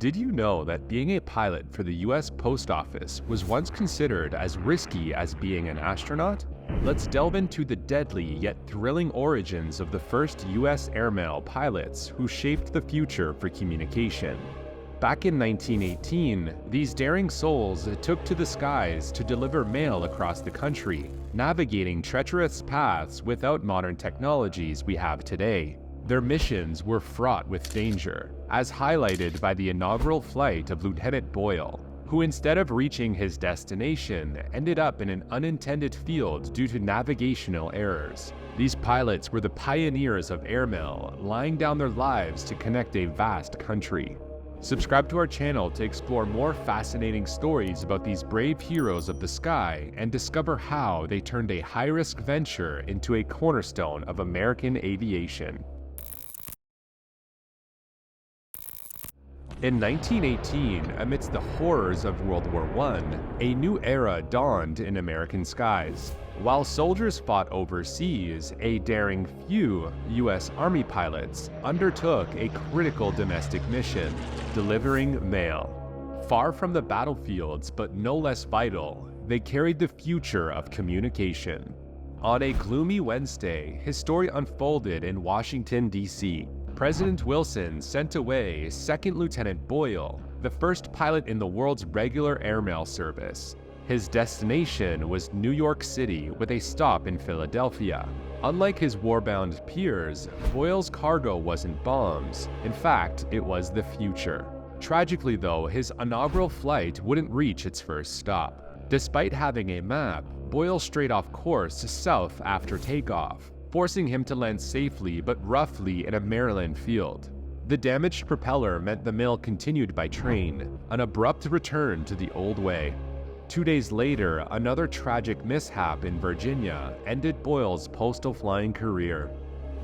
Did you know that being a pilot for the US Post Office was once considered as risky as being an astronaut? Let's delve into the deadly yet thrilling origins of the first US airmail pilots who shaped the future for communication. Back in 1918, these daring souls took to the skies to deliver mail across the country, navigating treacherous paths without modern technologies we have today. Their missions were fraught with danger, as highlighted by the inaugural flight of Lieutenant Boyle, who instead of reaching his destination, ended up in an unintended field due to navigational errors. These pilots were the pioneers of airmail, laying down their lives to connect a vast country. Subscribe to our channel to explore more fascinating stories about these brave heroes of the sky and discover how they turned a high-risk venture into a cornerstone of American aviation. In 1918, amidst the horrors of World War I, a new era dawned in American skies. While soldiers fought overseas, a daring few U.S. Army pilots undertook a critical domestic mission, delivering mail. Far from the battlefields, but no less vital, they carried the future of communication. On a gloomy Wednesday, his story unfolded in Washington, D.C. President Wilson sent away Second Lieutenant Boyle, the first pilot in the world's regular airmail service. His destination was New York City with a stop in Philadelphia. Unlike his war-bound peers, Boyle's cargo wasn't bombs. In fact, it was the future. Tragically though, his inaugural flight wouldn't reach its first stop. Despite having a map, Boyle strayed off course south after takeoff, forcing him to land safely but roughly in a Maryland field. The damaged propeller meant the mail continued by train, an abrupt return to the old way. 2 days later, another tragic mishap in Virginia ended Boyle's postal flying career.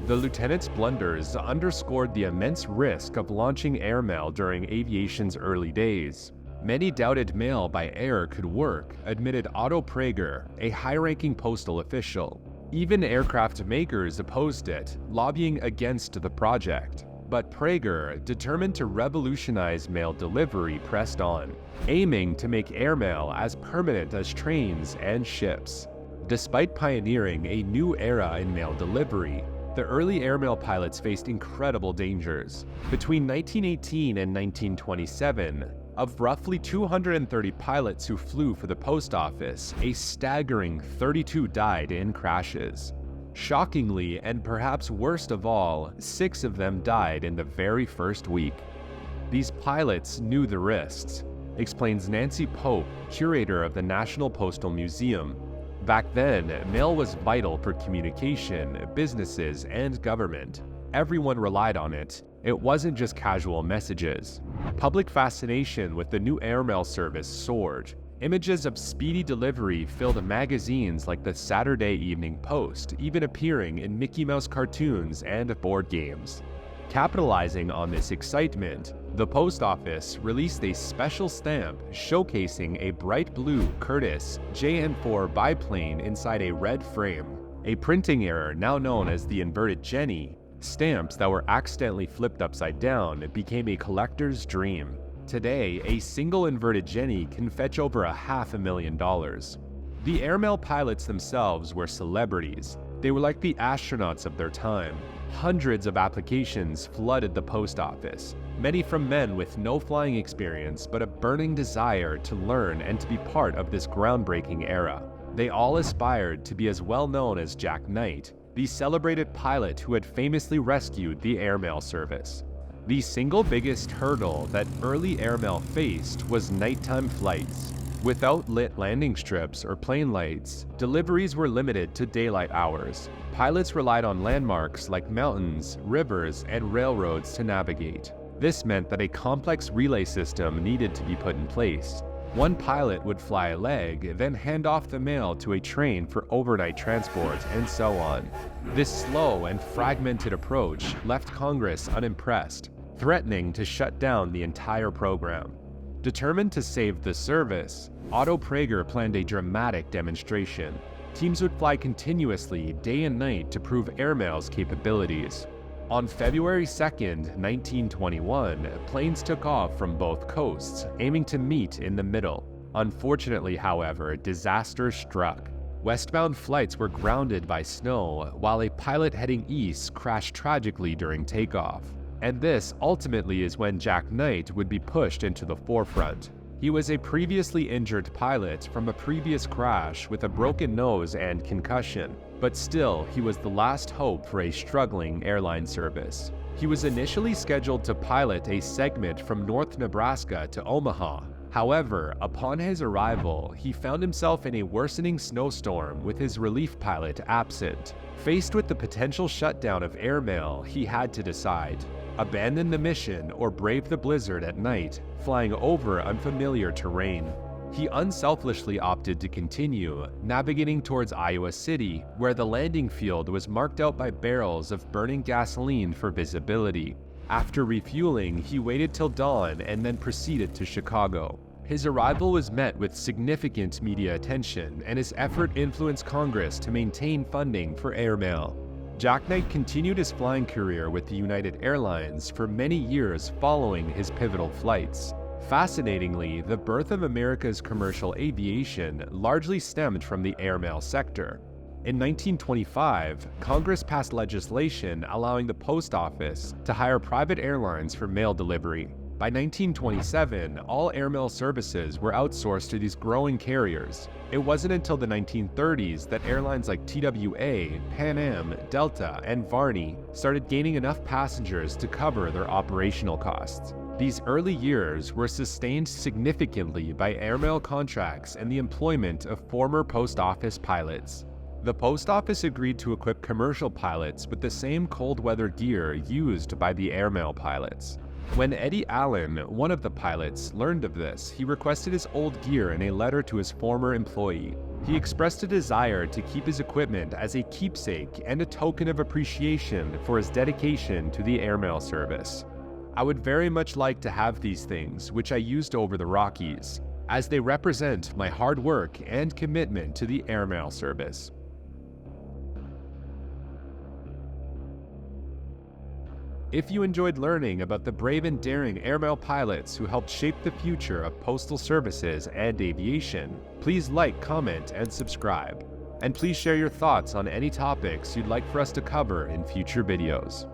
The lieutenant's blunders underscored the immense risk of launching airmail during aviation's early days. Many doubted mail by air could work, admitted Otto Praeger, a high-ranking postal official. Even aircraft makers opposed it, lobbying against the project. But Praeger, determined to revolutionize mail delivery, pressed on, aiming to make airmail as permanent as trains and ships. Despite pioneering a new era in mail delivery, the early airmail pilots faced incredible dangers. Between 1918 and 1927, of roughly 230 pilots who flew for the post office, a staggering 32 died in crashes. Shockingly, and perhaps worst of all, 6 of them died in the very first week. These pilots knew the risks, explains Nancy Pope, curator of the National Postal Museum. Back then, mail was vital for communication, businesses, and government. Everyone relied on it. It wasn't just casual messages. Public fascination with the new airmail service soared. Images of speedy delivery filled magazines like the Saturday Evening Post, even appearing in Mickey Mouse cartoons and board games. Capitalizing on this excitement, the post office released a special stamp showcasing a bright blue Curtiss JN4 biplane inside a red frame. A printing error now known as the inverted Jenny. Stamps that were accidentally flipped upside down became a collector's dream. Today, a single inverted Jenny can fetch over $500,000. The airmail pilots themselves were celebrities. They were like the astronauts of their time. Hundreds of applications flooded the post office, many from men with no flying experience but a burning desire to learn and to be part of this groundbreaking era. They all aspired to be as well known as Jack Knight, the celebrated pilot who had famously rescued the airmail service. The single biggest hurdle that early airmail faced was nighttime flights. Without lit landing strips or plane lights, deliveries were limited to daylight hours. Pilots relied on landmarks like mountains, rivers, and railroads to navigate. This meant that a complex relay system needed to be put in place. One pilot would fly a leg, then hand off the mail to a train for overnight transport, and so on. This slow and fragmented approach left Congress unimpressed, threatening to shut down the entire program. Determined to save the service, Otto Praeger planned a dramatic demonstration. Teams would fly continuously day and night to prove airmail's capabilities. On February 2nd, 1921, planes took off from both coasts, aiming to meet in the middle. Unfortunately, however, disaster struck. Westbound flights were grounded by snow, while a pilot heading east crashed tragically during takeoff. And this ultimately is when Jack Knight would be pushed into the forefront. He was a previously injured pilot from a previous crash with a broken nose and concussion, but still, he was the last hope for a struggling airline service. He was initially scheduled to pilot a segment from North Nebraska to Omaha. However, upon his arrival, he found himself in a worsening snowstorm with his relief pilot absent. Faced with the potential shutdown of airmail, he had to decide: abandon the mission or brave the blizzard at night, flying over unfamiliar terrain. He unselfishly opted to continue, navigating towards Iowa City, where the landing field was marked out by barrels of burning gasoline for visibility. After refueling, he waited till dawn and then proceeded to Chicago. His arrival was met with significant media attention, and his effort influenced Congress to maintain funding for airmail. Jack Knight continued his flying career with the United Airlines for many years following his pivotal flights. Fascinatingly, the birth of America's commercial aviation largely stemmed from the airmail sector. In 1925, Congress passed legislation allowing the post office to hire private airlines for mail delivery. By 1927, all airmail services were outsourced to these growing carriers. It wasn't until the 1930s that airlines like TWA, Pan Am, Delta, and Varney started gaining enough passengers to cover their operational costs. These early years were sustained significantly by airmail contracts and the employment of former post office pilots. The post office agreed to equip commercial pilots with the same cold weather gear used by the airmail pilots. When Eddie Allen, one of the pilots, learned of this, he requested his old gear in a letter to his former employee. He expressed a desire to keep his equipment as a keepsake and a token of appreciation for his dedication to the airmail service. "I would very much like to have these things, which I used over the Rockies, as they represent my hard work and commitment to the airmail service." If you enjoyed learning about the brave and daring airmail pilots who helped shape the future of postal services and aviation, please like, comment, and subscribe. And please share your thoughts on any topics you'd like for us to cover in future videos.